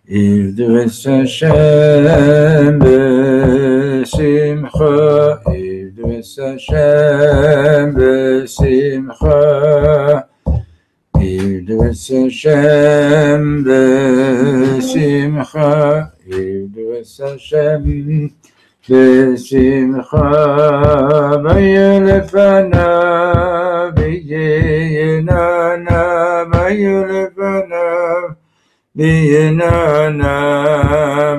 Ivdu es Hashem besimcha, Ivdu es Hashem besimcha, Ivdu es Hashem besimcha, Ivdu es Hashem besimcha, Vayelefanav v'yenana, Vayelefanav B'yenana,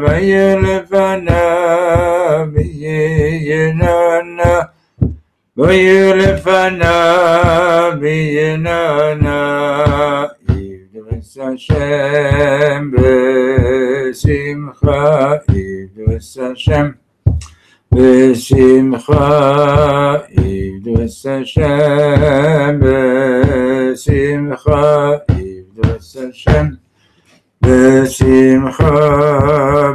Vayelefanav b'yenana, Vayelefanav b'yenana, Ivdu es Hashem besimcha, Ivdu es Hashem besimcha, Ivdu es Hashem besimcha, Ivdu es Hashem besimcha,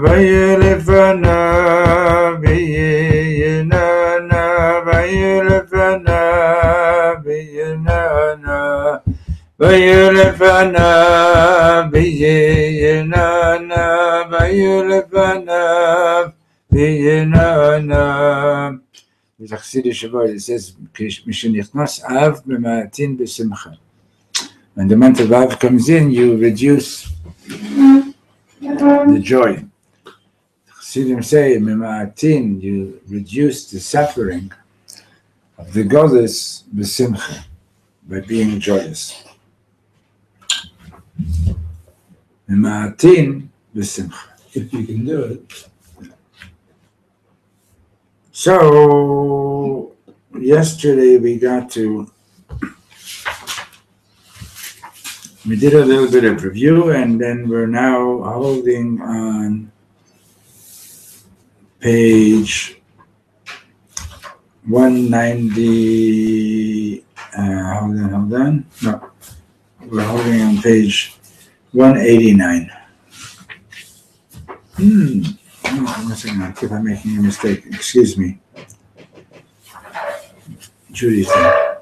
Vayelefanav b'yenana, Vayelefanav b'yenana, Vayelefanav b'yenana, Vayelefanav b'yenana. There's a Chassidish word that says, Mishenichnas Av b'ma'atin b'simcha. When the month of Av comes in, you reduce the joy. Chassidim say, Mima'atin, you reduce the suffering of the goddess b'simcha, by being joyous. Mima'atin b'simcha. If you can do it. So, yesterday we did a little bit of review, and then we're now holding on page 190, hold on, no, we're holding on page 189. One second, I keep on making a mistake, excuse me. Judy's there.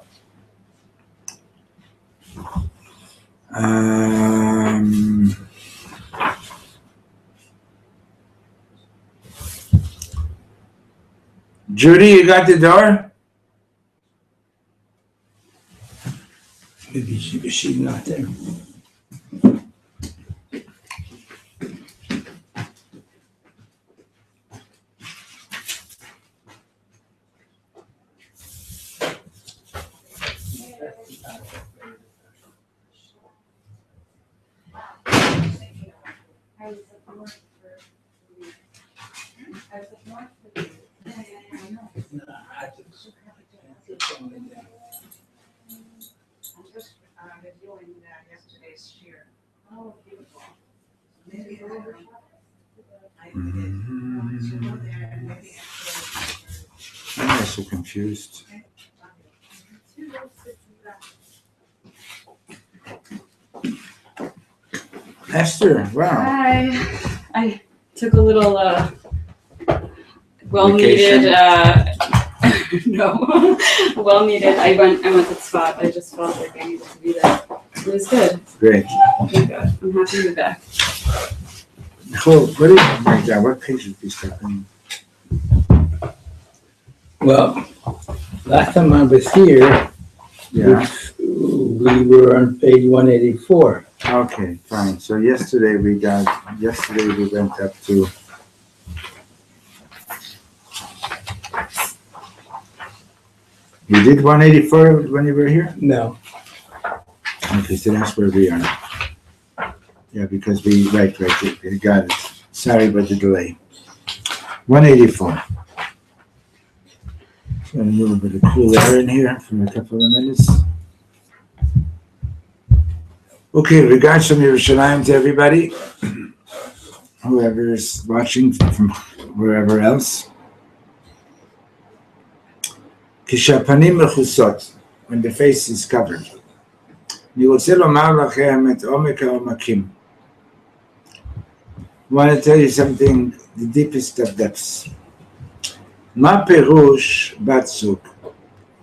Judy, you got the door? Maybe she's not there. I'm so confused. Esther, wow. Hi. I took a little well-needed well-needed. I went to the spot. I just felt like I needed to be there. It was good. Great. Thank God. I'm happy to be back. Cool. What did you write down? What page did we start on? Well, last time I was here, Yeah. we were on page 184. Okay, fine. So yesterday we went up to You did 184 when you were here? No. Okay, so that's where we are. Yeah, because we got it. Sorry about the delay. 184. Got a little bit of cool air in here for a couple of minutes. Okay, regards from Yerushalayim to everybody. whoever is watching from wherever else. כשהפנים מכוסות, when the face is covered. אני רוצה לומר לכם את עומק העומקים. I want to tell you something, the deepest of depths. מה פירוש בת זוג?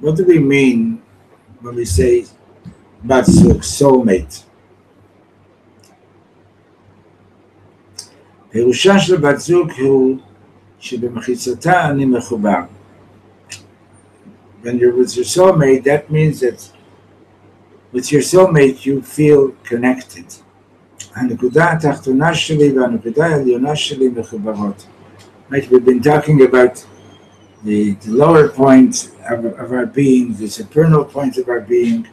What do we mean when we say בת זוג, soulmate? פירושה של בת זוג הוא שבמחיצתה אני מחובר. When you're with your soulmate, that means that with your soulmate you feel connected. הנקודה התחתונה שלי והנקודה העליונה שלי מחוברות. Right, we've been talking about the lower point of our being, the supernal point of our being,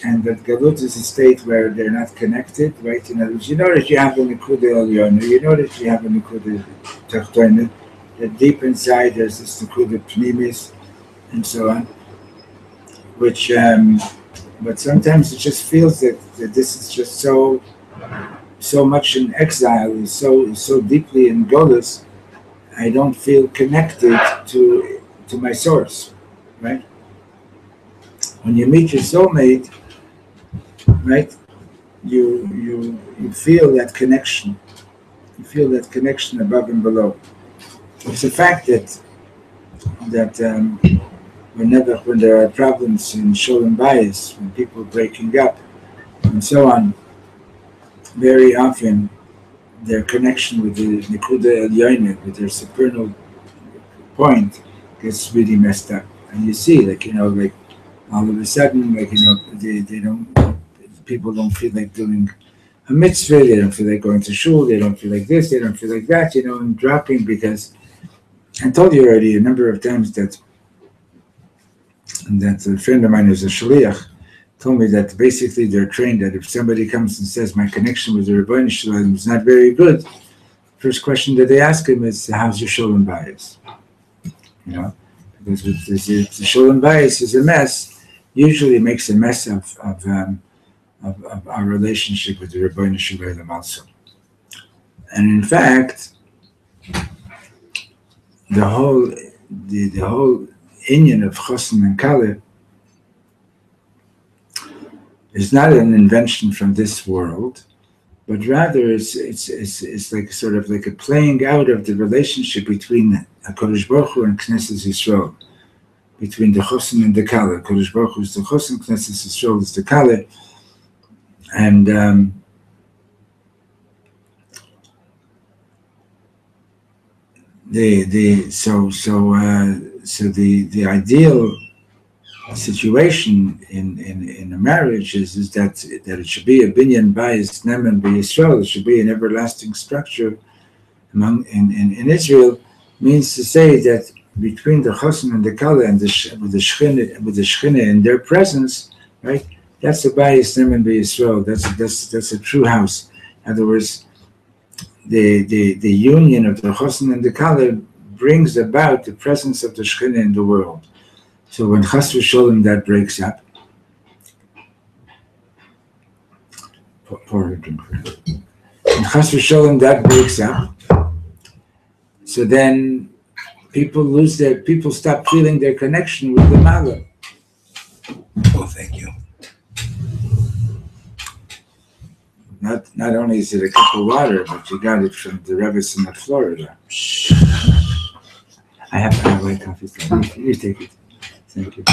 and that Galut is a state where they're not connected, right? In other words, you notice you have a Nikuda Elyona, you notice you have a Nikuda Tachtona, that deep inside there's this Nikuda Pnimis, and so on, which, but sometimes it just feels that this is just so much in exile, is so deeply in Golus, I don't feel connected to my source, right? When you meet your soulmate, right, you feel that connection. You feel that connection above and below. It's a fact that when there are problems in Sholem Bayis, when people are breaking up, and so on, very often their connection with the Nikuda Elyonet, with their supernal point, gets really messed up. And you see, like all of a sudden, they don't, people don't feel like doing a mitzvah, they don't feel like going to shul, they don't feel like this, they don't feel like that, and dropping, because I told you already a number of times that a friend of mine who's a shaliach told me that basically they're trained that if somebody comes and says my connection with the Rebbeinu Shalom is not very good, first question that they ask him is, how's your Sholem Bayis? Because if the Sholem Bayis is a mess, usually makes a mess of our relationship with the Rebbeinu Shalom also. And in fact, the whole inyan of Chosim and Kaleh is not an invention from this world, but rather it's like sort of like a playing out of the relationship between HaKadosh Baruch Hu and Knesset Yisrael, between the Chosim and the Kaleh. HaKadosh Baruch Hu is the Chosim, Knesset Yisrael is the Kaleh, and the ideal situation in a marriage is that it should be a binyan bayis neman b'Yisrael. It should be an everlasting structure in Israel. Means to say that between the chosim and the kaleh and with the shechina in their presence, right? That's a bayis neman b'Yisrael. That's a true house. In other words, the union of the chosim and the kaleh brings about the presence of the shechina in the world. So when Chas v'Sholem that breaks up, pour a drink for it. When Chas v'Sholem that breaks up, so then people stop feeling their connection with the Mala. Oh, thank you. Not only is it a cup of water, but you got it from the Rebbe's in Florida. I have to have white coffee. So you take it. Thank you.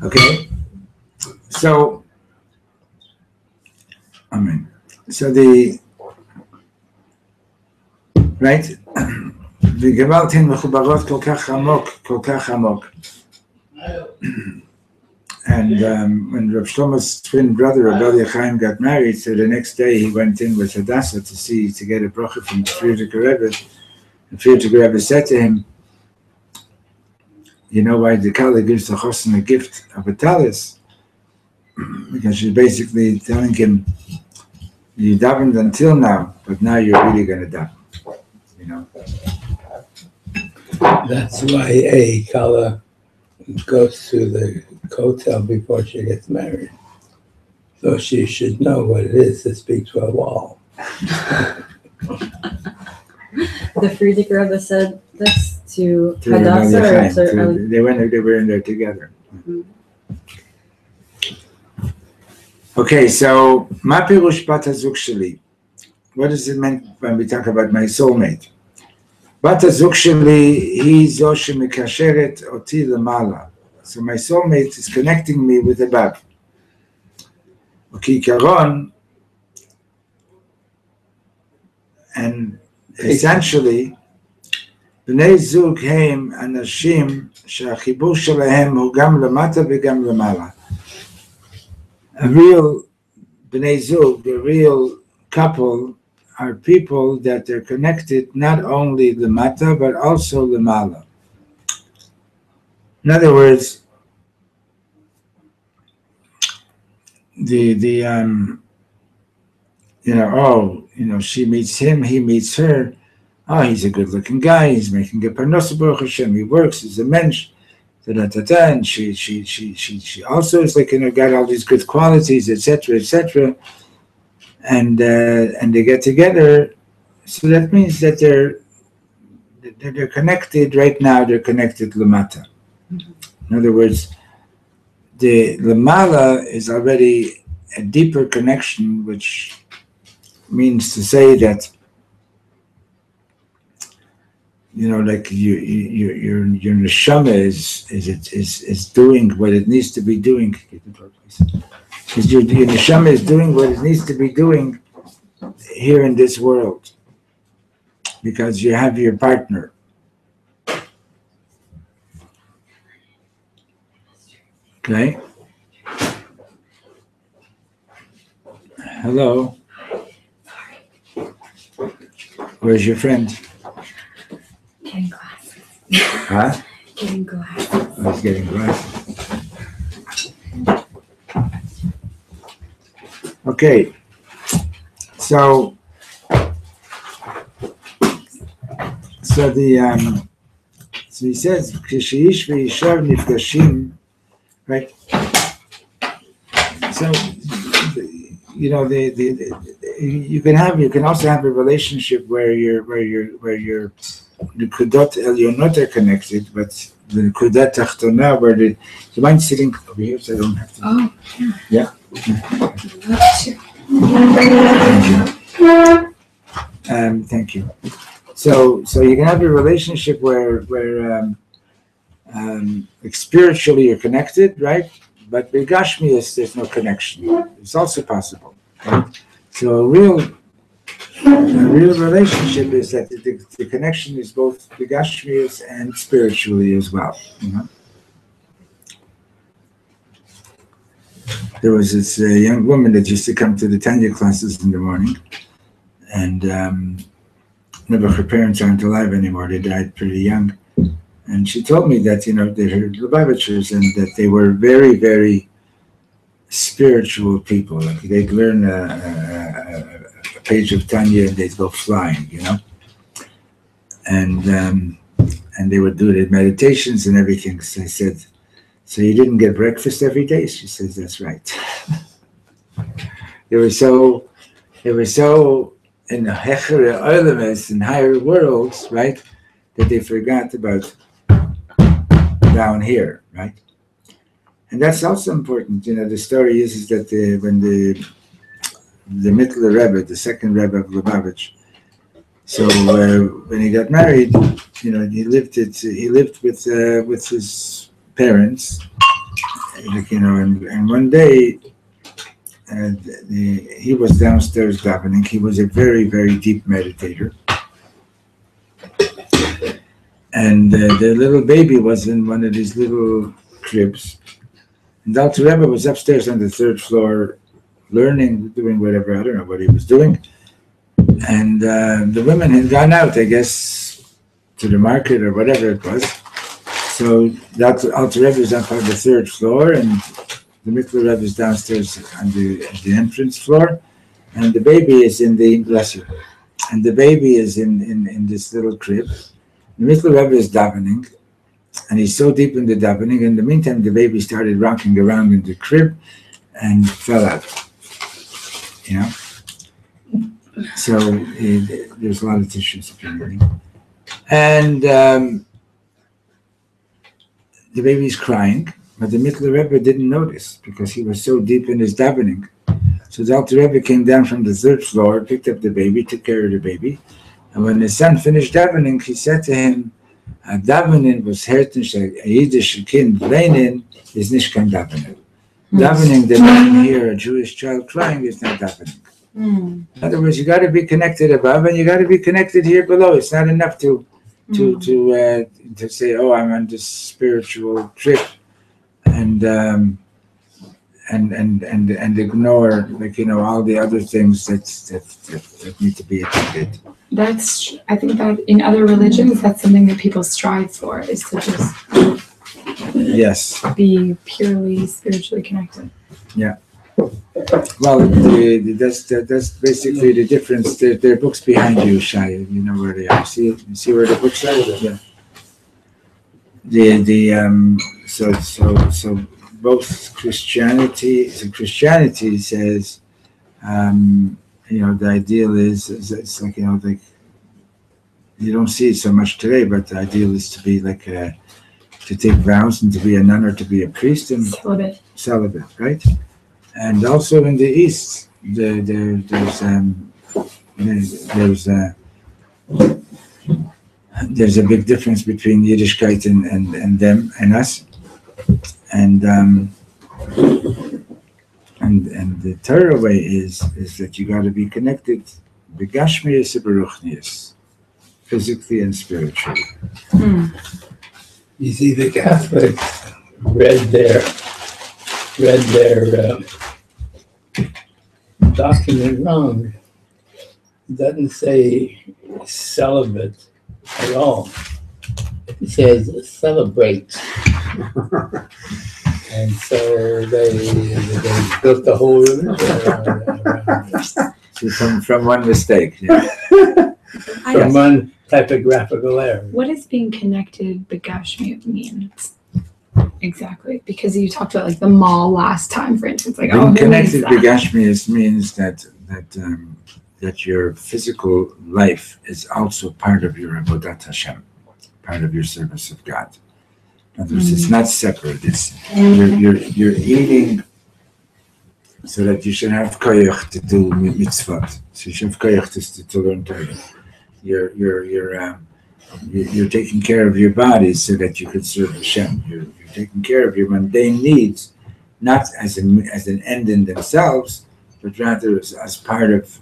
Okay. So, amen. So right? וגבלתן מחוברות כל כך עמוק. And when Reb Shlomo's twin brother, Reb Chaim, got married, so the next day he went in with Hadassah to get a bracha from the Frierdiker Rebbe. The Frierdiker Rebbe said to him, you know why the Kaleh gives the Chosim a gift of a talis? Because she's basically telling him, you davened until now, but now you're really going to daven. That's why a Kaleh goes to the kotel before she gets married. So she should know what it is to speak to a wall. the Frierdiker Rebbe said this to To Rabbi Hadassah? Chaim. They were in there together. Okay, so Ma Pirush Bat Hazuk Sheli. What does it mean when we talk about my soulmate? Bat Hazuk Sheli, he zo shemikasheret oti lemala. So my soulmate is connecting me with above. Ukikaron, and essentially, Bnei Zug הם אנשים שהחיבור שלהם הוא גם למטה וגם למעלה. A real Bnei Zug, a real couple, are people that are connected not only למטה but also למעלה. In other words, she meets him, he meets her. Oh, he's a good-looking guy. He's making a parnasa, Baruch Hashem. He works. He's a mensch. And she also is like, got all these good qualities, etc., etc. And they get together. So that means that they're connected right now. They're connected lamata. In other words, the lamala is already a deeper connection, which means to say that, like your neshama is doing what it needs to be doing. Because your neshama is doing what it needs to be doing here in this world, because you have your partner. Okay. Hello. Where's your friend? Getting glasses. Huh? Getting glasses. Oh, he's getting glasses. Okay. So he says, "Kishiish ve'ishav nifgashim," right? So you can also have a relationship where your Nukudot Elyonot are connected, but the Nukudat Tachtona, where do you mind sitting over here so I don't have to? Oh, yeah. Thank you. So you can have a relationship where spiritually you're connected, right? But with Gashmias, there's no connection. It's also possible. Right? So a real relationship is that the connection is both the Gashmias and spiritually as well. There was this young woman that used to come to the Tanya classes in the morning, and her parents aren't alive anymore. They died pretty young. And she told me that, they heard Lubavitchers and that they were very, very spiritual people. Like they'd learn a page of Tanya and they'd go flying, And they would do their meditations and everything. So I said, "So you didn't get breakfast every day?" She says, "That's right." They were so in the hechere olames, in higher worlds, right, that they forgot about down here, right? And that's also important. The story is that when the Mittler Rebbe, the second Rebbe of Lubavitch, so when he got married, he lived with his parents, and one day he was downstairs davening. He was a very, very deep meditator. And the little baby was in one of these little cribs. And the Alter Rebbe was upstairs on the third floor, learning, doing whatever, I don't know what he was doing. And the women had gone out, I guess, to the market or whatever it was. So the Alter Rebbe is up on the third floor, and the Mittler Rebbe is downstairs on the entrance floor, and the baby is in the this little crib. The Mittler Rebbe is davening, and he's so deep in the davening. In the meantime, the baby started rocking around in the crib and fell out. So there's a lot of tissues appearing. And the baby's crying, but the Mittler Rebbe didn't notice because he was so deep in his davening. So the Alter Rebbe came down from the third floor, picked up the baby, took care of the baby, and when his son finished davening, he said to him, "Davening was hört nicht a Yiddish Kind weinen is nicht kein davening. Davening that when you hear a Jewish child crying is not davening." In other words, you got to be connected above, and you got to be connected here below. It's not enough to say, "Oh, I'm on this spiritual trip," and ignore, like, all the other things that need to be attended. I think that in other religions, that's something that people strive for, is to just be purely spiritually connected. Yeah. Well, that's basically the difference. There are books behind you, Shai. You know where they are. You see where the books are? Yeah. So both Christianity says, the ideal is it's like, like, you don't see it so much today, but the ideal is to be like to take vows and to be a nun or to be a priest and celibate, right? And also in the East, there's a big difference between Yiddishkeit and them and us, and the Torah way is that you got to be connected, begashmius beruchnius, physically and spiritually. You see, the Catholics read their document wrong. It doesn't say celibate at all. It says celebrate. And so they built the whole religion around. From one mistake. Yeah. From one typographical error. What does being connected begashmi mean? Exactly, because you talked about like the mall last time, for instance. Like, being connected begashmi means that your physical life is also part of your avodat Hashem, part of your service of God. In other words, it's not separate. It's you're eating so that you should have koyach to do mitzvot. So you should have koyach to learn Torah. You're taking care of your body so that you could serve Hashem. You're taking care of your mundane needs, not as an end in themselves, but rather as part of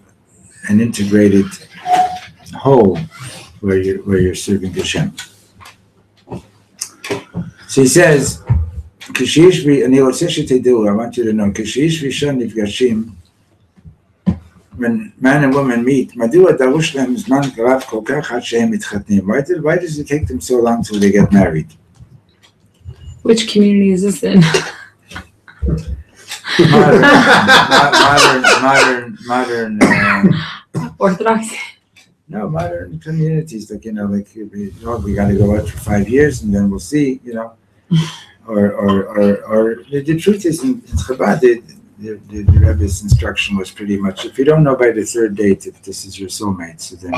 an integrated whole where you're serving Hashem. So he says, I want you to know, when man and woman meet, why does it take them so long till they get married? Which community is this in? Modern Orthodox. No, modern communities, like, we got to go out for 5 years and then we'll see, or the truth is in Chabad, the Rebbe's instruction was pretty much, if you don't know by the third date if this is your soulmate, so then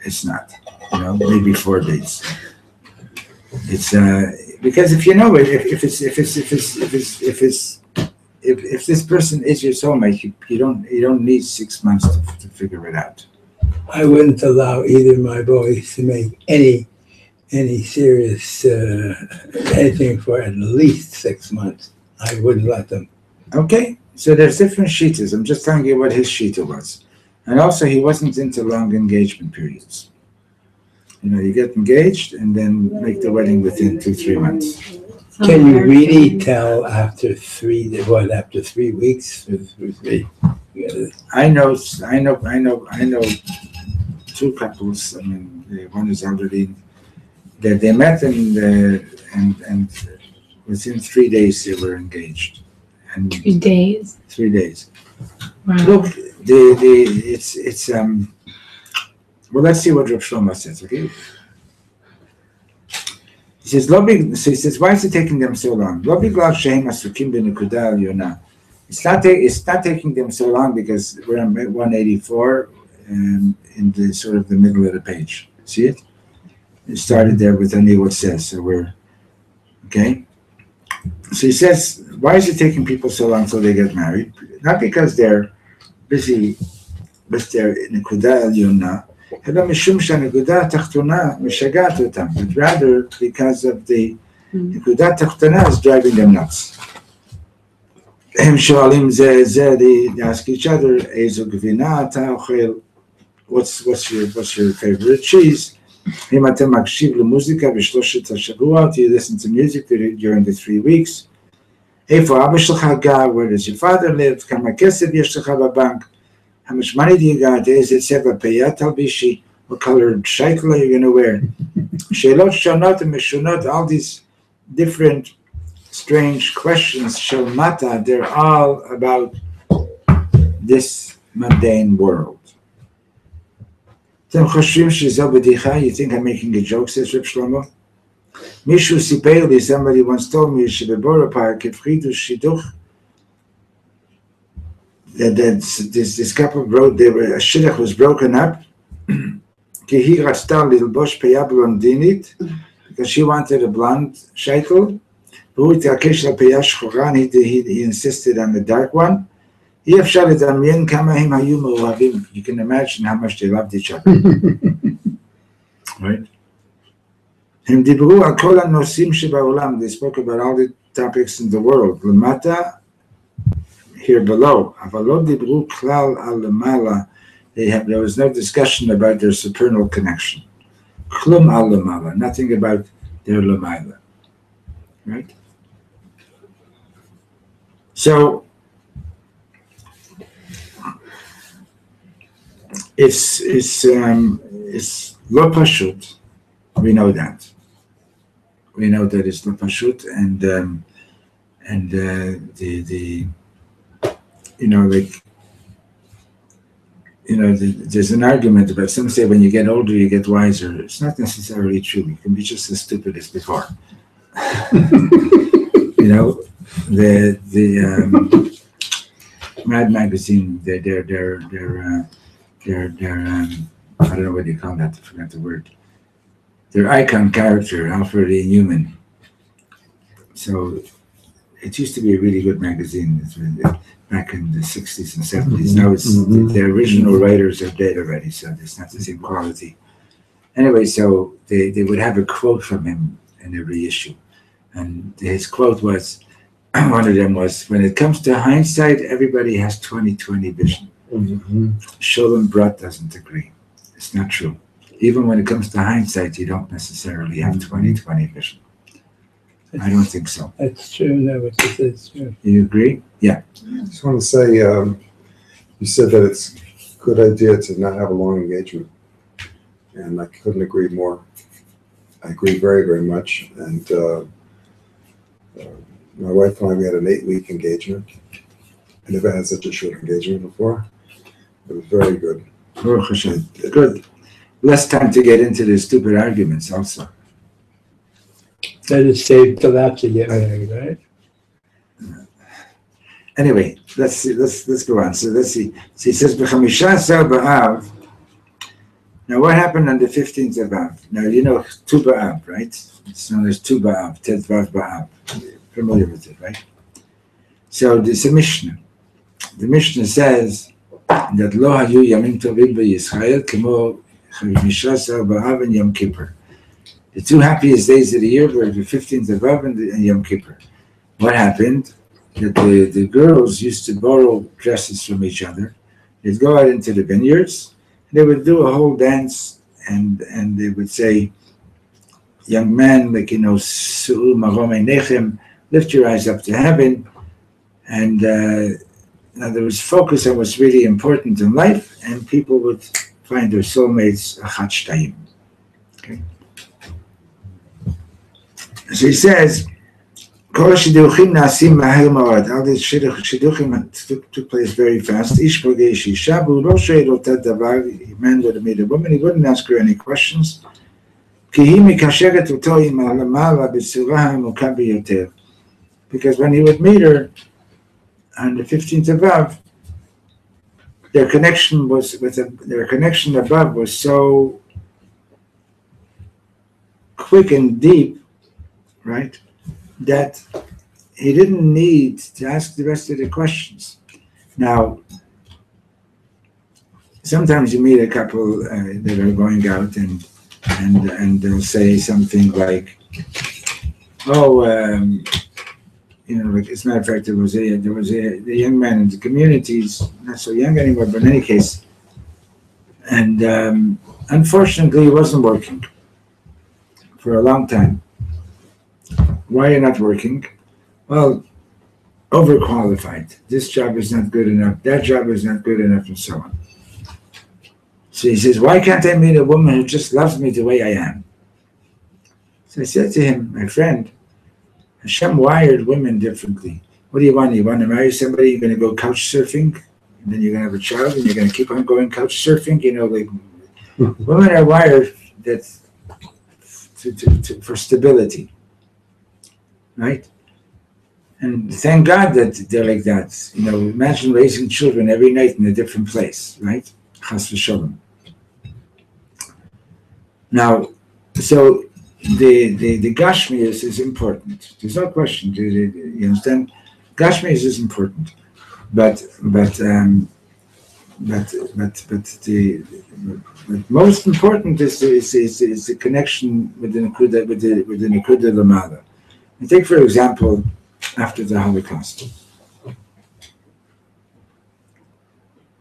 it's not, maybe 4 dates. It's because if you know it, if this person is your soulmate, you don't need 6 months to figure it out. I wouldn't allow either of my boys to make any serious anything for at least 6 months. I wouldn't let them. Okay, so there's different shittas. I'm just telling you what his shitta was. And also, he wasn't into long engagement periods. You get engaged and then make the wedding within 2-3 months. Can you really tell after 3 weeks? I know 2 couples. I mean, one is already that they met and within 3 days they were engaged. And 3 days. 3 days. Wow. Look, it's well, let's see what Reb Shlomo says. Okay. He says, why is it taking them so long? It's not taking them so long because we're on 184 in the sort of the middle of the page. See it? It started there with only what says. So we're okay. So he says, why is it taking people so long until they get married? Not because they're busy with their nekuda elyona, אלא משום שהנקודה התחתונה משגעת אותם, but rather because of the נקודה התחתונה is driving them nuts. הם שואלים זה, they ask each other, איזו גבינה אתה אוכל? What's your favorite cheese? אם אתה מקשיב למוזיקה בשלושת השבועות, you listen to music during the 3 weeks. איפה אבא שלך גר? Where does your father live? כמה כסף יש לך בבנק? How much money do you got? איזה צבע פיה תלבישי? What colored shaitel are you going to wear? שאלות שונות ומשונות, all these different strange questions, של מטה, they're all about this mundane world. אתם חושבים שזו בדיחה? You think I'm making a joke, says Reb Shlomo? מישהו סיפר לי, somebody once told me, שבבורו פארק הפרידו שידוך, that this couple wrote, a shidduch was broken up, כי היא רצתה ללבוש פיה בלונדינית, because she wanted a blonde shaitel, והוא התעקש על פיה שחורה, and he insisted on the dark one. אי אפשר לדמיין כמה הם היו מאוהבים. You can imagine how much they loved each other. Right? הם דיברו על כל הנושאים שבעולם. They spoke about all the topics in the world. למטה, here below. אבל לא דיברו כלל על למעלה. There was no discussion about their supernal connection. כלום על למעלה. Nothing about their למעלה. Right? So, it's lo pashut. We know that. We know that it's lo pashut, and the there's an argument about, some say when you get older you get wiser. It's not necessarily true. You can be just as stupid as before. The Mad Magazine, their I don't know what you call that, I forgot the word. Their icon character, Alfred E. Newman. So it used to be a really good magazine back in the 60s and 70s. Now it's the original writers are dead already, so it's not the same quality. Anyway, so they would have a quote from him in every issue. And his quote was, one of them was, when it comes to hindsight, everybody has 20/20 vision. Sholem Brat doesn't agree. It's not true. Even when it comes to hindsight, you don't necessarily have 20/20 vision. I don't think so. That's true. No, what you said is true. You agree? Yeah. I just want to say, you said that it's a good idea to not have a long engagement. And I couldn't agree more. I agree very, very much. And my wife and I, we had an 8-week engagement. I never had such a short engagement before. It was very good. Good. Less time to get into the stupid arguments also. That is saved till after you get married, right? Anyway, let's see. Let's go on. So let's see. So he says, "B'chamisha b'av." Now, what happened on the 15th of Av? Now, you know Tu B'av, right? It's known as Tu B'av, Tet Vav B'av. Familiar with it, right? So there's a Mishnah. The Mishnah says that Lo hayu yamim tovim b'Yisrael kemo chamisha b'av and Yom Kippur. The two happiest days of the year were the 15th of Av and Yom Kippur. What happened? That the girls used to borrow dresses from each other. They'd go out into the vineyards. They would do a whole dance, and they would say, young man, like, Su'u Marom Einechem, lift your eyes up to heaven. And now there was focus on what's really important in life, and people would find their soulmates achat shtayim. Okay. So he says, Kol shiduchim na'asim mahir ma'od. All these shiduchim took place very fast. Ish pogesh isha, but lo she'el ota davar. A man would have made a woman. He wouldn't ask her any questions. Ki hi mikasheret oto im ha'lamala b'tzura ha'amuka biyoter. Because when he would meet her on the 15th of Av, their connection above was so quick and deep, right? That he didn't need to ask the rest of the questions. Now, sometimes you meet a couple that are going out and they'll say something like, "Oh, like as a matter of fact, there was a young man in the community, he's not so young anymore, but in any case, and unfortunately, he wasn't working for a long time. Why are you not working? Well, overqualified. This job is not good enough. That job is not good enough, and so on. So he says, why can't I meet a woman who just loves me the way I am? So I said to him, my friend, Hashem wired women differently. What do you want? You want to marry somebody, you're going to go couch surfing, and then you're going to have a child, and you're going to keep on going couch surfing? Women are wired that for stability, right? And thank God that they're like that. Imagine raising children every night in a different place, right? Chas v'sholom. Now, so the Gashmias is important. There's no question. You understand? Gashmias is important, but most important is the connection with the Nekuda Lamala. And take for example, after the Holocaust,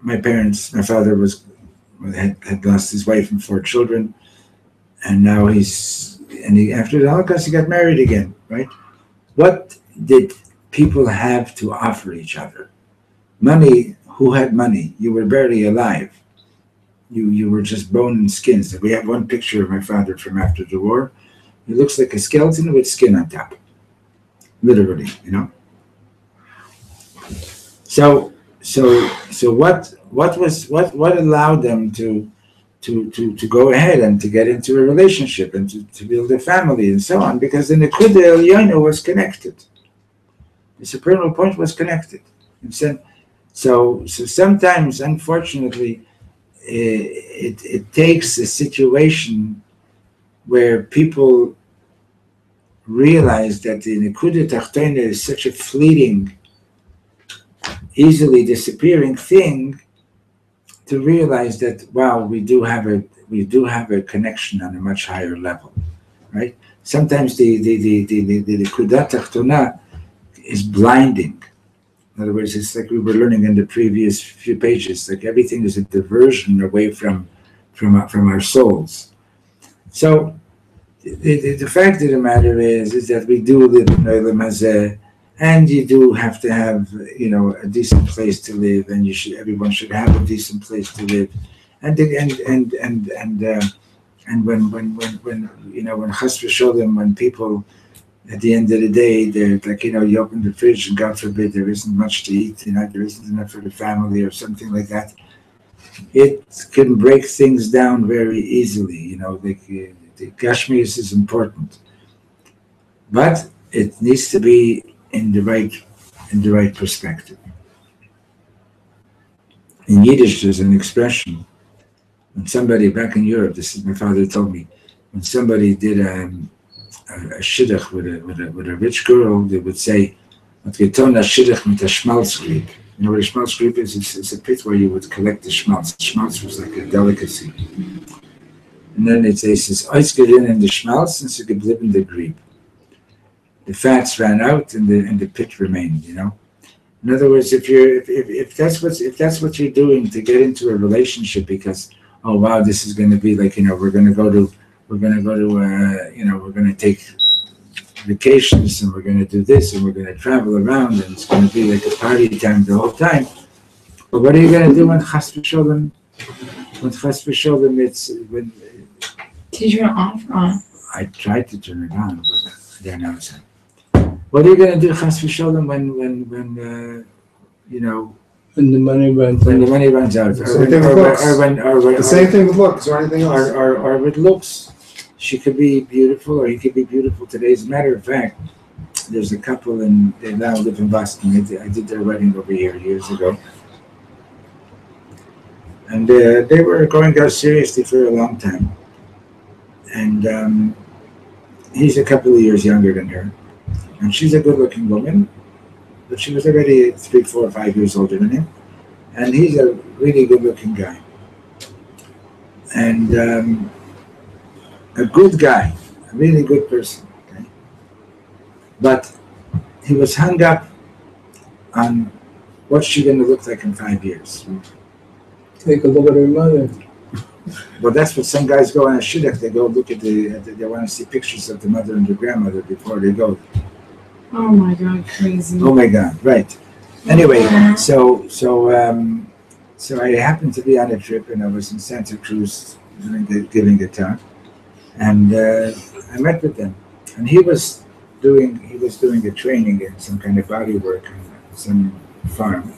my father had lost his wife and 4 children, and now after the Holocaust he got married again, right? What did people have to offer each other? Money. Who had money? You were barely alive. You were just bone and skin. So we have one picture of my father from after the war. He looks like a skeleton with skin on top, literally, So what allowed them to go ahead and to get into a relationship and to build a family and so on? Because the Nekuda Elyono was connected. The supernal point was connected. So sometimes, unfortunately, it takes a situation where people realize that the Nekuda Tachtona is such a fleeting, easily disappearing thing, to realize that, wow, we do have a connection on a much higher level, right? Sometimes the Nekuda Tachtona is blinding. In other words, it's like we were learning in the previous few pages, like everything is a diversion away from our souls. So the fact of the matter is that we do live in Olam Hazeh, and you do have to have a decent place to live, and everyone should have a decent place to live, and when Chas v'Sholom, when people, at the end of the day, they're like, you open the fridge and God forbid there isn't much to eat, there isn't enough for the family or something like that. It can break things down very easily. The Gashmias is important, but it needs to be in the right perspective. In Yiddish, there's an expression. When somebody back in Europe, this is my father told me, when somebody did a shidduch with a rich girl, they would say, "Wat getan a shidduch mit a schmalzgrieb." You know what a schmalzgrieb is? It's a pit where you would collect the schmaltz. Schmaltz was like a delicacy. And then it says, "Ausgerinnen in the schmaltz and so geblieben the grieb." The fats ran out and the pit remained. In other words, if that's what you're doing to get into a relationship, because oh wow, this is going to be like we're going to take vacations and we're going to do this and we're going to travel around and it's going to be like a party time the whole time. But what are you going to do when Chas v'Sholom? When Chas v'Sholom, it's when. Did you turn it off or on? I tried to turn it on, but I don't know. What are you going to do, Chas v'Sholom, when When the money runs when the money runs out? The same thing with looks. The same thing with looks or anything else. Or with looks. She could be beautiful, or he could be beautiful today. As a matter of fact, there's a couple and they now live in Boston. I did their wedding over here years ago. And they were going out seriously for a long time. And he's a couple of years younger than her, and she's a good-looking woman, but she was already 3, 4, 5 years older than him, and he's a really good-looking guy, and a good guy, a really good person. Okay? But he was hung up on what's she going to look like in 5 years. Take a look at her mother. Well, that's what some guys go on a shidduch. They go look at they want to see pictures of the mother and the grandmother before they go. Oh my God, crazy. Oh my God, right. Anyway, so I happened to be on a trip, and I was in Santa Cruz giving a talk, and I met with them, and he was doing a training in some kind of body work on some farm,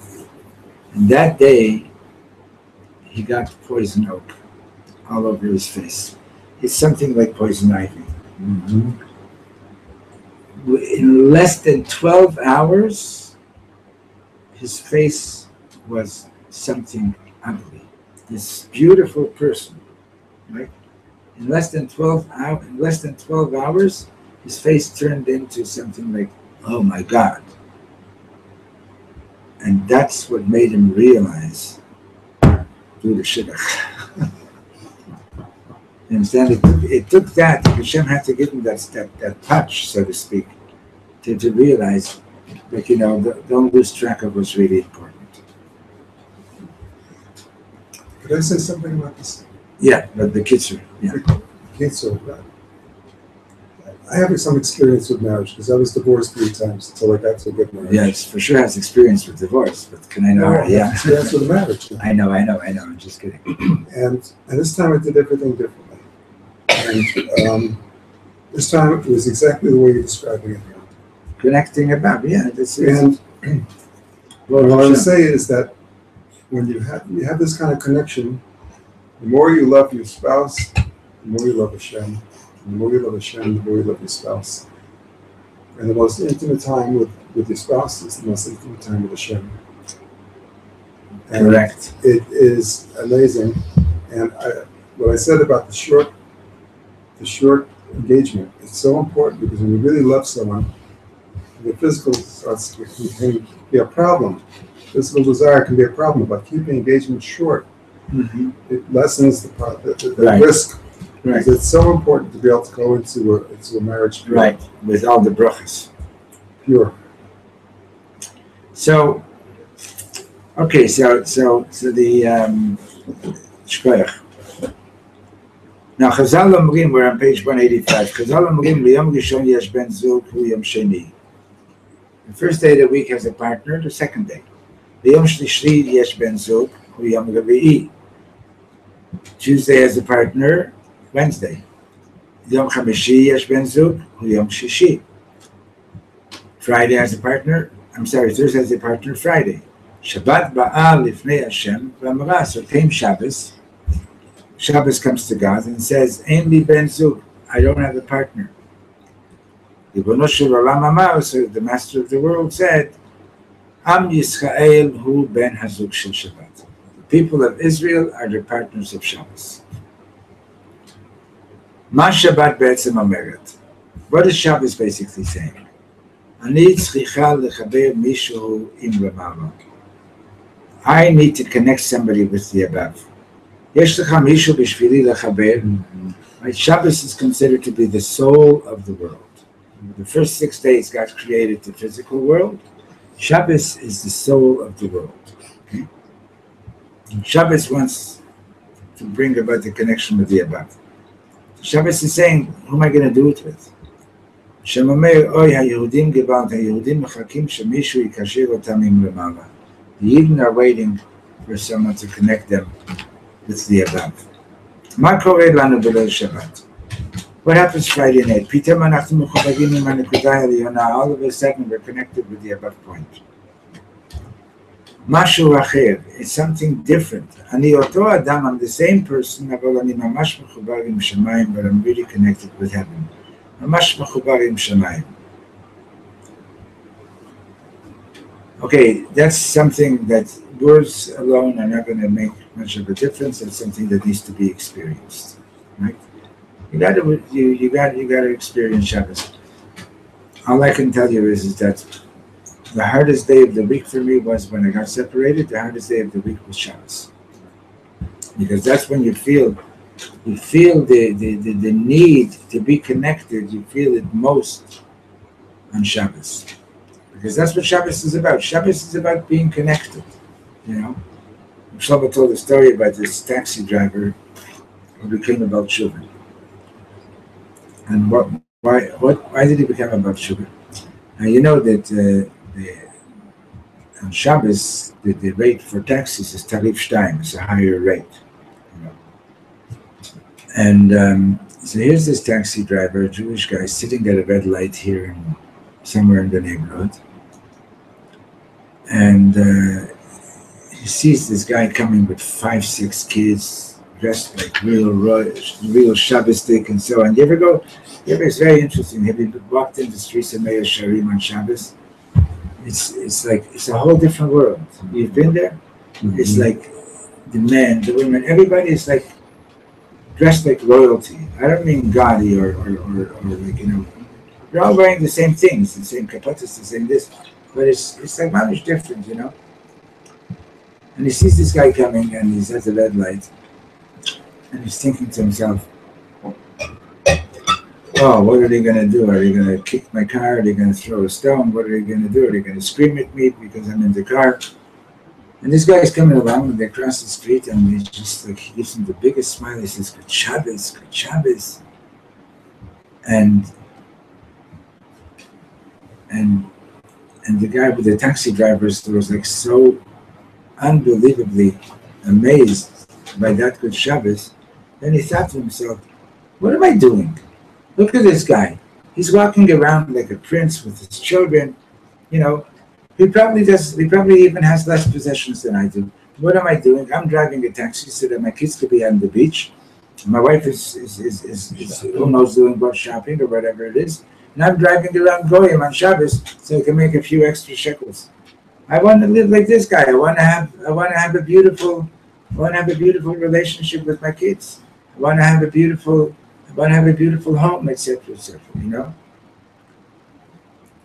and that day he got poison oak all over his face. It's something like poison ivy. Mm-hmm. In less than 12 hours, his face was something ugly. This beautiful person, right? In less than 12 hours, his face turned into something like, oh my God. And that's what made him realize, do the shidduch. You understand? It took that. Hashem had to give him that touch, so to speak, to realize that, don't lose track of what's really important. Could I say something about this? Yeah, but the kids are, yeah. I have some experience with marriage because I was divorced 3 times until I got to a good marriage. Yes, for sure has experience with divorce, but can I know? Yeah. Experience with marriage. I know. I'm just kidding. And this time I did everything differently. And this time it was exactly the way you're describing it. Connecting about, yeah. And what I want to say is that when you have this kind of connection, the more you love your spouse, the more you love Hashem. And the more you love Hashem, the more you love your spouse. And the most intimate time with your spouse is the most intimate time with Hashem. And correct. It is amazing. And what I said about the short engagement, it's so important because when you really love someone, the physical can be a problem. Physical desire can be a problem, but keeping engagement short, it lessens the risk. Right. Because it's so important to be able to go into a marriage pure. Right, with all the brachas. Pure. So, okay, so the shkoyach. Now, Chazal Omrim, we're on page 185. Chazal Omrim, liyom rishon yesh ben zug hu yom sheni. The first day of the week has a partner, the second day. Liyom shlishi yesh ben zug hu yom revi'i. Tuesday has a partner, Wednesday. Yom Chamishi yesh ben zug hu yom shishi. Friday has a partner. Thursday has a partner, Friday. Shabbat ba'al lifnei Hashem v'amara. So came Shabbos. Shabbos comes to God and says, Ein li ben zug. I don't have a partner. Ribono shel olam amar, so the master of the world said, Am Yisrael hu ben hazug shel Shabbat. The people of Israel are the partners of Shabbos. Ma Shabbat be'etzem omeret. What is Shabbos basically saying? Ani tzricha lechaber mishu im lemala. I need to connect somebody with the above. Yesh lecha mishu b'shvili lechaber. Right? Shabbos is considered to be the soul of the world. The first 6 days God created the physical world. Shabbos is the soul of the world. Okay? Shabbos wants to bring about the connection with the above. Shabbos is saying, who am I going to do it with? Shem omer, oy haYehudim gebalt, haYehudim mechakim shemishu yikashir otam im lemala. The Yidden are waiting for someone to connect them with the above. Ma koreh lanu b'leil Shabbat? What happens Friday night? Pitam anachnu mechubagim im hanekuda eliyona. All of a sudden we're connected with the above point. Mashu acher, it's something different. Ani oto adam, I'm the same person, but ani mamash mechubar im shamayim, but I'm really connected with heaven. Mamash mechubar im shamayim. Okay, that's something that words alone are not going to make much of a difference. It's something that needs to be experienced, right? You got to experience Shabbos. All I can tell you is that the hardest day of the week for me was when I got separated. The hardest day of the week was Shabbos, because that's when you feel the need to be connected. You feel it most on Shabbos, because that's what Shabbos is about. Shabbos is about being connected. You know, Shlomo told a story about this taxi driver who became about children. And why did he become about sugar? Now you know that on Shabbos the rate for taxis is tarif shtayim, it's a higher rate. You know? And so here's this taxi driver, a Jewish guy, sitting at a red light here somewhere in the neighborhood, and he sees this guy coming with 5-6 kids, dressed like real Shabbosdik and so on. It's very interesting. Have you walked in the streets of Meir Sharim on Shabbos? It's a whole different world. You've been there? Mm-hmm. It's like the men, the women, everybody is like dressed like royalty. I don't mean gaudy or like, you know, they're all wearing the same things, the same perpetuates, the same this, but it's like much different, you know. And he sees this guy coming, and he's at the red light, and he's thinking to himself, oh, what are they going to do? Are they going to kick my car? Are they going to throw a stone? What are they going to do? Are they going to scream at me because I'm in the car? And this guy is coming along, and they cross the street, and he just like, he gives him the biggest smile. He says, good Shabbos, good Shabbos. And the guy with the taxi drivers was like so unbelievably amazed by that good Shabbos. Then he thought to himself, what am I doing? Look at this guy. He's walking around like a prince with his children. You know, he probably even has less possessions than I do. What am I doing? I'm driving a taxi so that my kids could be on the beach. My wife is who knows, doing what, shopping or whatever it is. And I'm driving around Goyim on Shabbos so I can make a few extra shekels. I want to live like this guy. I want to have a beautiful relationship with my kids. I want to have a beautiful home, etc., etc. You know.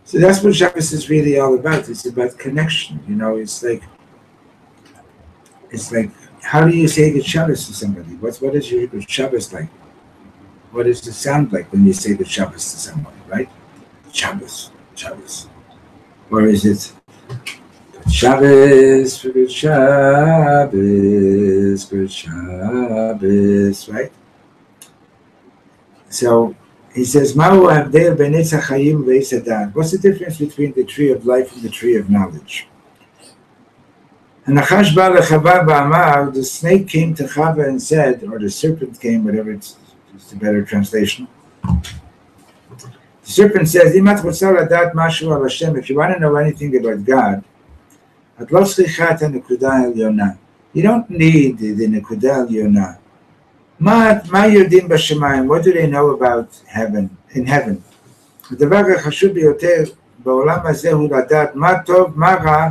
So that's what Shabbos is really all about. It's about connection. You know, it's like how do you say good Shabbos to somebody? What is your good Shabbos like? What does it sound like when you say good Shabbos to someone, right? Shabbos. Or is it good Shabbos, good Shabbos, right? So he says, what's the difference between the tree of life and the tree of knowledge? And the snake came to Chava and said, or the serpent came, whatever it's a better translation. The serpent says, if you want to know anything about God, you don't need the Nekuda Yonah. What do they know about heaven? In heaven, הדבר החשוב ביותר בעולם הזה הוא לדעת מה טוב, מה רע,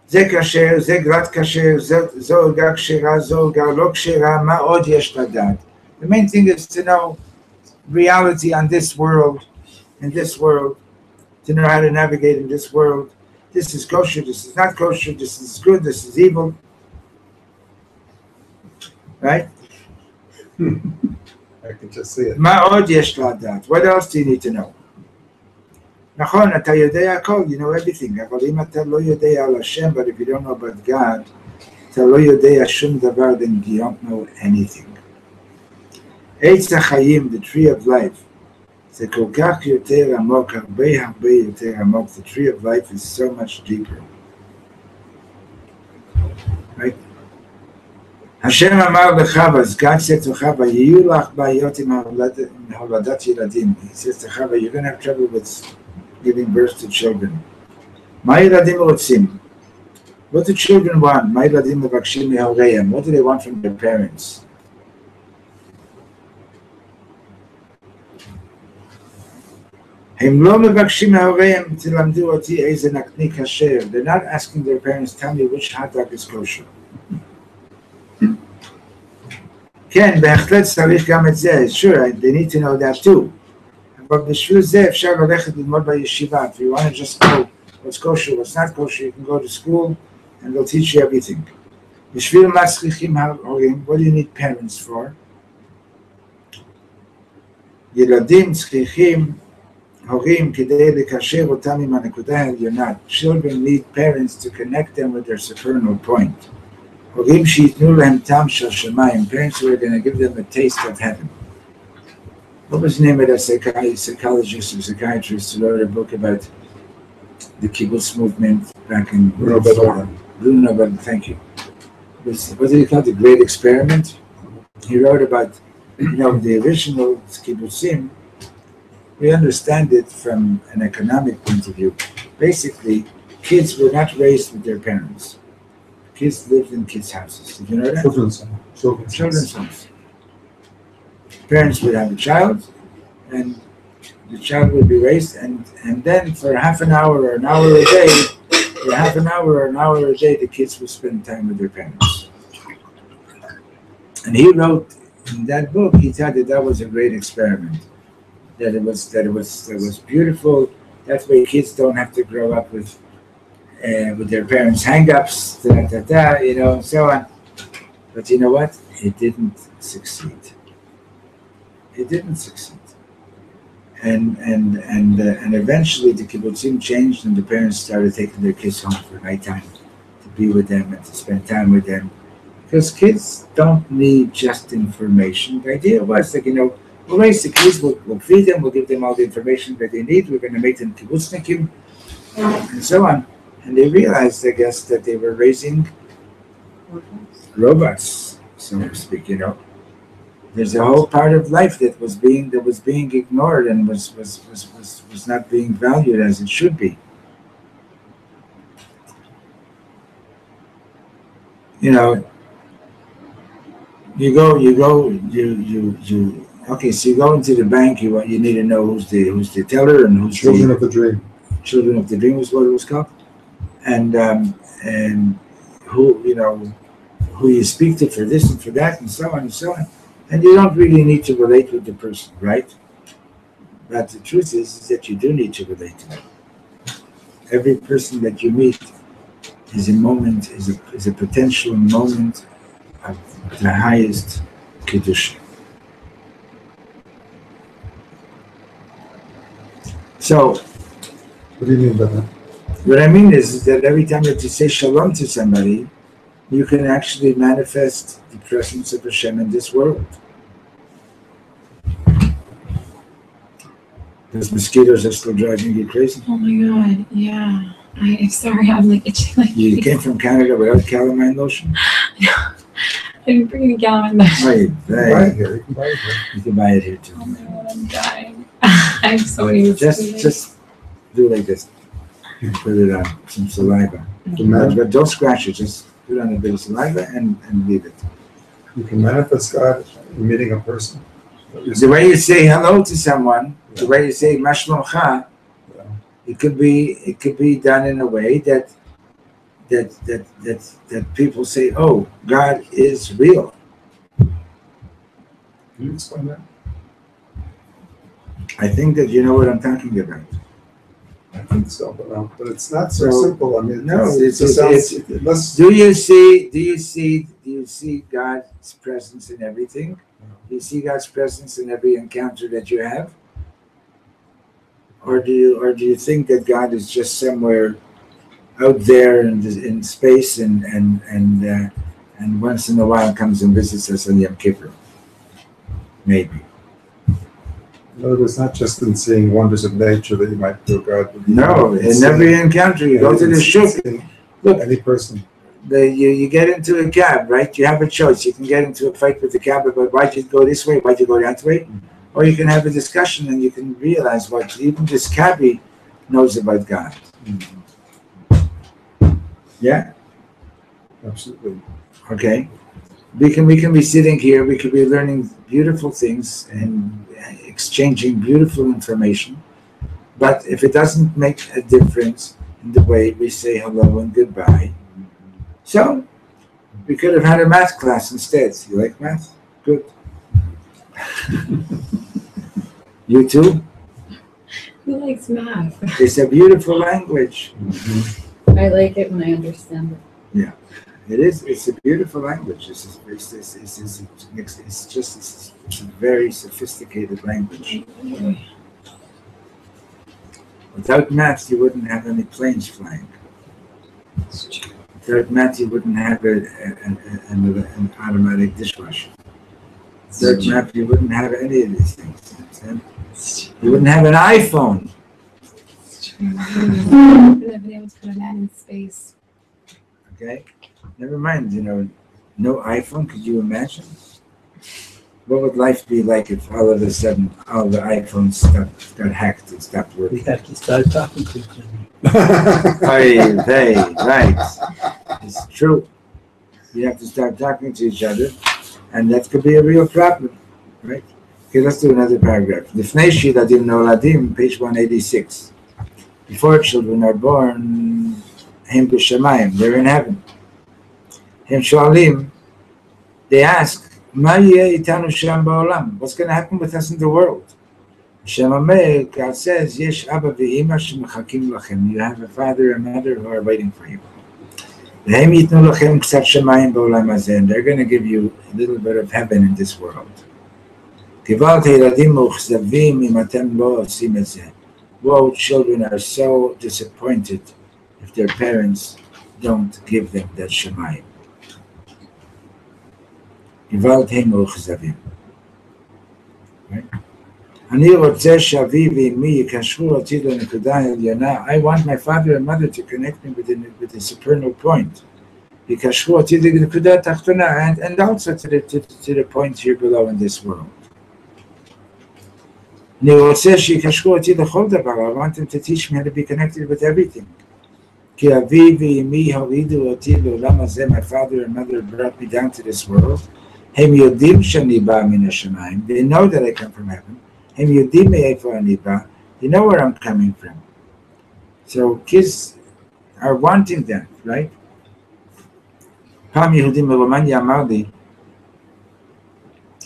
זה כשר, זה גלת כשר, זו עוגה כשרה, זו עוגה לא כשרה, מה עוד יש לדעת? The main thing is to know reality on this world, to know how to navigate in this world. This is kosher, this is not kosher, this is good, this is evil. Right? I can just see it. מה עוד יש לדעת? What else do you need to know? נכון, אתה יודע הכל, you know everything, אבל אם אתה לא יודע על השם, but if you don't know about God, אתה לא יודע שום דבר, then you don't know anything. עץ החיים, the tree of life, זה כל כך יותר עמוק, הרבה יותר עמוק. The tree of life is so much deeper. Right? השם אמר לחווה, אז God said to Chava, יהיו לך בעיות עם הולדת ילדים. He says to Chava, you're going to have trouble with giving birth to children. מה ילדים רוצים? What do children want? מה ילדים מבקשים מהוריהם? What do they want from their parents? הם לא מבקשים מהוריהם, תלמדו אותי איזה נקניק כשר. They're not asking their parents, tell me which hot dog is kosher. כן, בהחלט צריך גם את זה, sure, they need to know that too. אבל בשביל זה אפשר ללכת ללמוד בישיבה. If you want to just go, what's kosher, what's not kosher, you can go to school and they'll teach you everything. בשביל מה צריכים ההורים, what do you need parents for? ילדים צריכים הורים כדי לקשר אותם עם הנקודה העליונה. Children need parents to connect them with their supernal point. הורים שיתנו להם טעם של שמיים. Parents who are going to give them a taste of heaven. What was the name of that psychologist or psychiatrist who wrote a book about the kibbutz movement back in Bruno, thank you. What did he call it? The Great Experiment? He wrote about, the original kibbutzim. We understand it from an economic point of view. Basically, kids were not raised with their parents. Kids lived in kids' houses. Did you know that? Children's homes. Parents would have a child, and the child would be raised, and then for half an hour or an hour a day, the kids would spend time with their parents. And he wrote in that book, he thought that was a great experiment. That it was beautiful. That way, kids don't have to grow up with their parents' hang-ups, and so on. But you know what? It didn't succeed. It didn't succeed. And eventually the kibbutzim changed, and the parents started taking their kids home for nighttime to be with them and to spend time with them. Because kids don't need just information. The idea was that, we'll raise the kids, we'll feed them, we'll give them all the information that they need, we're going to make them kibbutznikim, and so on. And they realized, I guess, that they were raising robots, so to speak, There's a whole part of life that was being ignored and was not being valued as it should be. Okay, so you go into the bank, you need to know who's the teller and who's Children of the Dream. Children of the Dream was what it was called. And who you speak to for this and for that and so on and so on. And you don't really need to relate with the person, right? But the truth is that you do need to relate to them. Every person that you meet is a potential moment of the highest kedusha. So, what do you mean by that? What I mean is that every time that you say shalom to somebody, you can actually manifest the presence of Hashem in this world. Those mosquitoes are still driving you crazy. Oh my God, yeah. I'm sorry, I'm itching. You came from Canada without calamine lotion? I didn't bring the calamine lotion. Oh, you buy it here. You can buy it here too. Oh my God, I'm dying. I have so many mosquitoes. Just do like this. Put it on some saliva. But don't scratch it. Just put on a bit of saliva and leave it. You can manifest God in meeting a person. The way you say hello to someone, the way you say mashlomcha, it could be done in a way that people say, "Oh, God is real." Can you explain that? I think that you know what I'm talking about. I think so, but it's not so simple. I mean, do you see God's presence in everything? Do you see God's presence in every encounter that you have? Or do you think that God is just somewhere out there in space and once in a while comes and visits us on Yom Kippur? Maybe. No, it's not just in seeing wonders of nature that you might feel God. No, in every encounter, you go to the shuk. Look, any person. You get into a cab, right? You have a choice. You can get into a fight with the cab about why'd you go this way, why'd you go that way? Or you can have a discussion and you can realize what even this cabbie knows about God. Yeah? Absolutely. Okay. We can be sitting here, we could be learning beautiful things and exchanging beautiful information. But if it doesn't make a difference in the way we say hello and goodbye, so we could have had a math class instead. You like math? Good. You too? Who likes math? It's a beautiful language. I like it when I understand it. Yeah, it is. It's a beautiful language. It's a very sophisticated language. Without math, you wouldn't have any planes flying. Without math, you wouldn't have an automatic dishwasher. Without math, you wouldn't have any of these things. Understand? You wouldn't have an iPhone. I've been able to put a man in space. Okay? Never mind, no iPhone. Could you imagine? What would life be like if all of a sudden all the iPhones got hacked and stopped We working? have to start talking to each other. Right. It's true. You have to start talking to each other, and that could be a real problem, right? Okay, let's do another paragraph. Lifnei shiladim noladim, page 186. Before children are born, hem b'shamayim, they're in heaven. Hem shoalim, they ask, Ma yeh itanu shem ba'olam? What's going to happen with us in the world? Hashem Omer, God says, Yesh Abba v'Ima shemechakim lachem. You have a father and mother who are waiting for you. V'hem yitnu lachem k'sat shemayim ba'olam hazeh. And they're going to give you a little bit of heaven in this world. Tivalt ha'yeladim mu'chzavim im atem lo osim et zeh. Woe, children are so disappointed if their parents don't give them that shemayim. Tivalt ha'yeladim. Right? I want my father and mother to connect me with the supernal point. And also to the point here below in this world. I want them to teach me how to be connected with everything. My father and mother brought me down to this world. They know that I come from heaven. You know where I'm coming from. So kids are wanting that, right?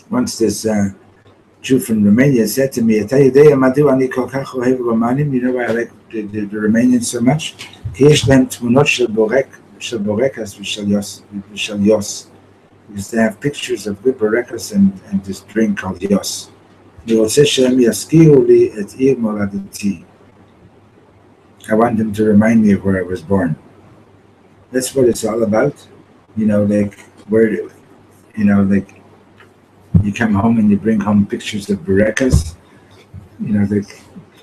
Once this Jew from Romania said to me, you know why I like the Romanians so much? Because they have pictures of good borekas and this drink called yos. I want them to remind me of where I was born. That's what it's all about. Like you come home and you bring home pictures of burekas. Imagine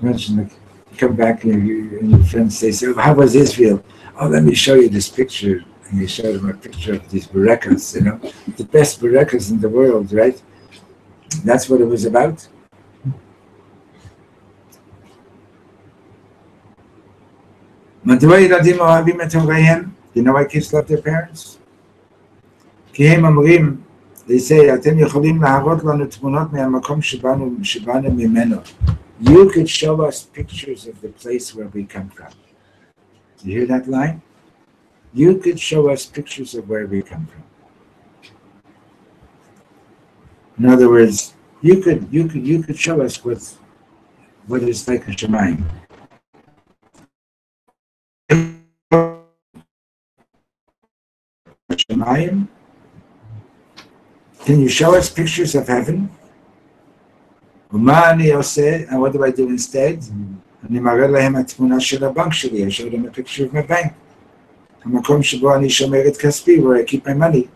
you come back and your friends say, so how was Israel? Oh, let me show you this picture. And you show them a picture of these burekas, the best burekas in the world, right? That's what it was about. You know why kids love their parents? They say, you could show us pictures of the place where we come from. You hear that line? You could show us pictures of where we come from. In other words, you could show us what it's like in Shemayim. Shemayim? Can you show us pictures of heaven? And what do I do instead? I show them a picture of my bank. Where I keep my money.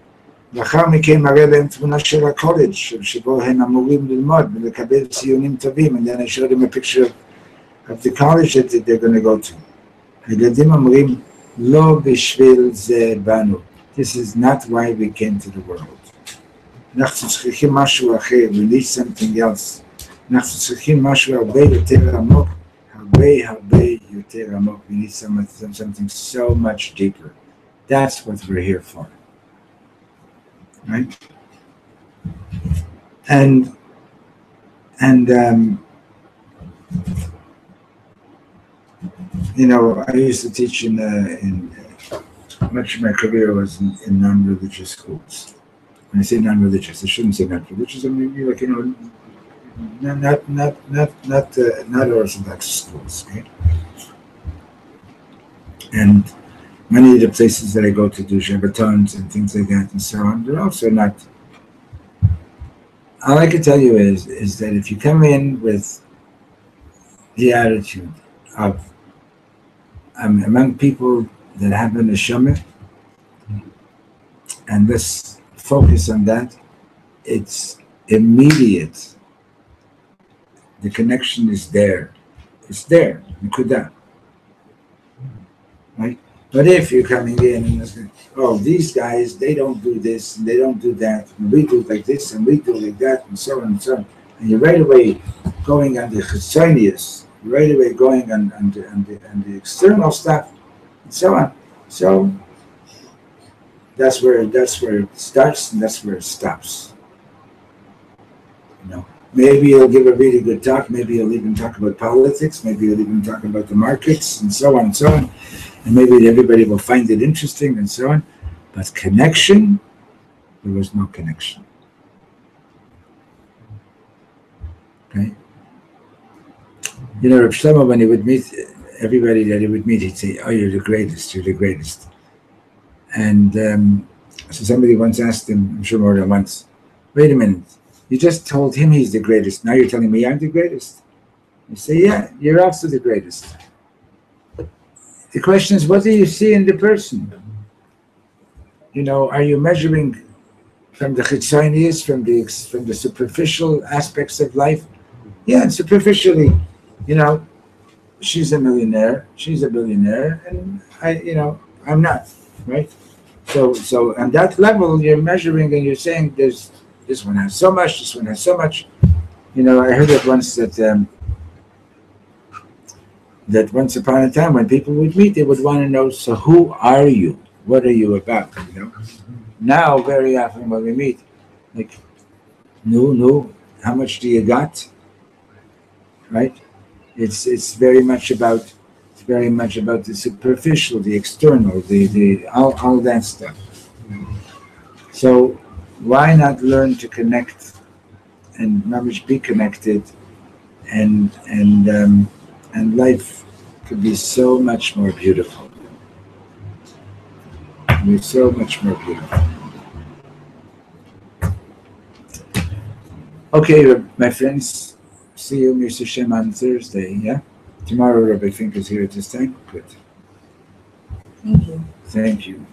לאחר מכן מראה להם תמונה של הקולג' שבו הם אמורים ללמוד ולקבל ציונים טובים, and then I showed them a picture of the college that they're going to go to. הילדים אומרים, לא בשביל זה באנו. This is not why we came to the world. אנחנו צריכים משהו אחר, we need something else. אנחנו צריכים משהו הרבה יותר עמוק, הרבה יותר עמוק. We need something so much deeper. That's what we're here for. Right? And I used to teach in much of my career was in non-religious schools. When I say non-religious, I shouldn't say not religious. I mean, like, not Orthodox schools, okay? And many of the places that I go to do Shabbatons and things like that and so on, they're also not. All I can tell you is that if you come in with the attitude of among people that have an neshama, and let's focus on that, it's immediate. The connection is there. It's there. Nikuda. Right? But if you're coming in and saying, oh, these guys, they don't do this and they don't do that, and we do like this and we do like that, and so on and so on, and you're right away going on the chesonius, right away going on the external stuff, and so on. So that's where it starts and that's where it stops. Maybe he'll give a really good talk. Maybe he'll even talk about politics. Maybe he'll even talk about the markets and so on and so on. And maybe everybody will find it interesting and so on. But connection, there was no connection. Okay? Reb Shlomo, when he would meet everybody that he would meet, he'd say, oh, you're the greatest, you're the greatest. And so somebody once asked him, I'm sure more than once, wait a minute, you just told him he's the greatest. Now you're telling me I'm the greatest? You say, yeah, you're also the greatest. The question is, what do you see in the person? Are you measuring from the chitzonius, from the superficial aspects of life? Yeah, superficially, she's a millionaire, she's a billionaire, and I'm not, right? So on that level, you're measuring and you're saying this one has so much, this one has so much. I heard it once that once upon a time when people would meet, they would want to know, so who are you? What are you about? Now, very often when we meet, like, no, how much do you got? Right? It's very much about the superficial, the external, the all that stuff. So why not learn to connect and mamish be connected, and life could be so much more beautiful. Be so much more beautiful. Okay, my friends, see you, Mr. Shem, on Thursday, yeah? Tomorrow, Rabbi Fink is here at this time. Good. Thank you. Thank you.